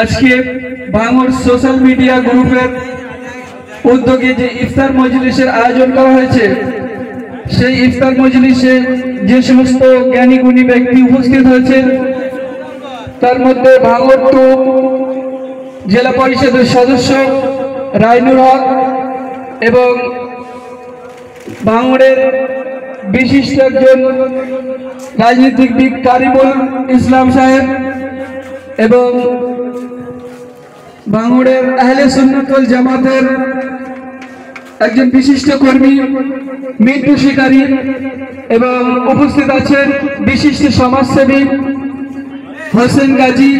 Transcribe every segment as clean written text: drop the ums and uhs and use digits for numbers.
আজকে ভাঙড় social media গ্রুপের উদ্যোগে যে ইফতার মজলিসের আয়োজন করা হয়েছে, সেই ইফতার মজলিসে যে সমস্ত জ্ঞানী গুণী ব্যক্তি উপস্থিত হয়েছেন, তার মধ্যে ভাঙড় টু জেলা পরিষদের সদস্য রাইনুর হক এবং ভাঙড়ের বিশিষ্ট একজন রাজনীতিবিদ কারিমুল ইসলাম সাহেব এবং ভাঙড়ের আহলে সুন্নাত ওয়াল জামাতের একজন বিশিষ্ট কর্মী মিন্টু শিকারী এবং উপস্থিত আছেন বিশিষ্ট সমাজসেবী হোসেন গাজী।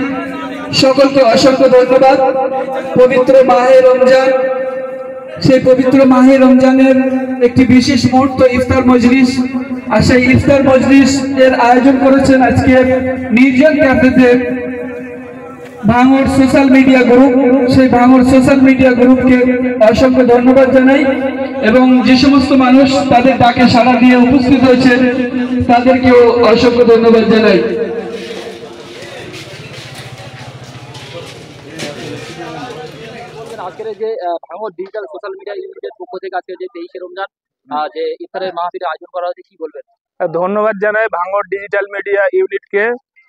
সকলকে অসংখ্য ধন্যবাদ। পবিত্র মাহে রমজান, সেই পবিত্র মাহে রমজানের একটি বিশেষ মুহূর্ত ইফতার মজলিস, আর সেই ইফতার মজলিস এর আয়োজন করেছেন আজকে নির্জন ক্যাফেতে ভাঙড় সোশ্যাল মিডিয়া গ্রুপ। সেই ভাঙড় সোশ্যাল মিডিয়া গ্রুপকে অসংখ্য ধন্যবাদ জানাই এবং যে সমস্ত মানুষ তাদের ডাকে সাড়া দিয়ে উপস্থিত হয়েছেন তাদেরকেও অসংখ্য ধন্যবাদ জানাই। আজকের যে ভাঙড় ডিজিটাল সোশ্যাল মিডিয়া ইউনিটের পক্ষ থেকে আজকে যে 23শে রমজান যে ইফতারের মাহফিলের আয়োজন করা হয়েছে, কি বলবেন? ধন্যবাদ জানাই ভাঙড় ডিজিটাল মিডিয়া ইউনিটকে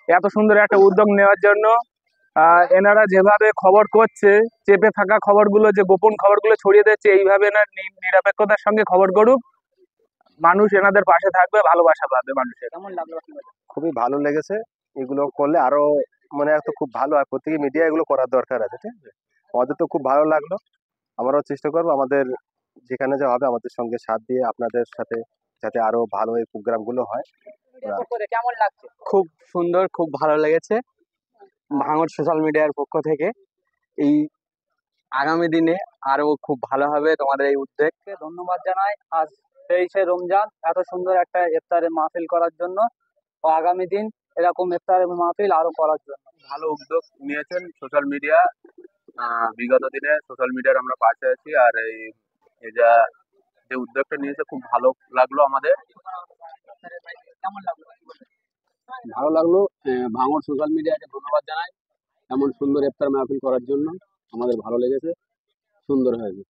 এত সুন্দর একটা উদ্যোগ নেওয়ার জন্য। এনারা যেভাবে খবর করছে, চেপে থাকা খবরগুলো, যে গোপন খবরগুলো ছড়িয়ে দিচ্ছে, এইভাবে এনার নিরপেক্ষতার সঙ্গে খবর করুক, মানুষ এনাদের পাশে থাকবে, ভালোবাসা পাবে মানুষের। কেমন লাগলো? খুবই ভালো লেগেছে। এগুলো করলে আরো মনে হয় তো খুব ভালো হয়। প্রত্যেক মিডিয়া এগুলো করার দরকার আছে, ঠিক আছে? আমাদের তো খুব ভালো লাগলো। আমরাও চেষ্টা করবো আমাদের যেখানে যা হবে আমাদের সঙ্গে সাথ দিয়ে আপনাদের সাথে যাতে আরো ভালো এই প্রোগ্রাম গুলো হয়। কেমন লাগছে? খুব সুন্দর, খুব ভালো লেগেছে। ভাঙড় সোশ্যাল মিডিয়ার পক্ষ থেকে এই আগামী দিনে আরো খুব ভালো হবে তোমাদের এই উদ্যোগকে ধন্যবাদ জানাই আজ 23শে রমজান এত সুন্দর একটা ইফতারের মাহফিল করার জন্য, ও আগামী দিন এরকম ইফতারের মাহফিল আরো করার জন্য। ভালো উদ্যোগ নিয়েছেন সোশ্যাল মিডিয়া। বিগত দিনে সোশ্যাল মিডিয়ার আমরা পাশে আছি, আর এই যে উদ্যোগটা নিয়েছে খুব ভালো লাগলো আমাদের। কেমন লাগলো? ভালো লাগলো। ভাঙড় সোশ্যাল মিডিয়াকে ধন্যবাদ জানাই এমন সুন্দর ইফতার মাহফিল করার জন্য। আমাদের ভালো লেগেছে, সুন্দর হয়েছে।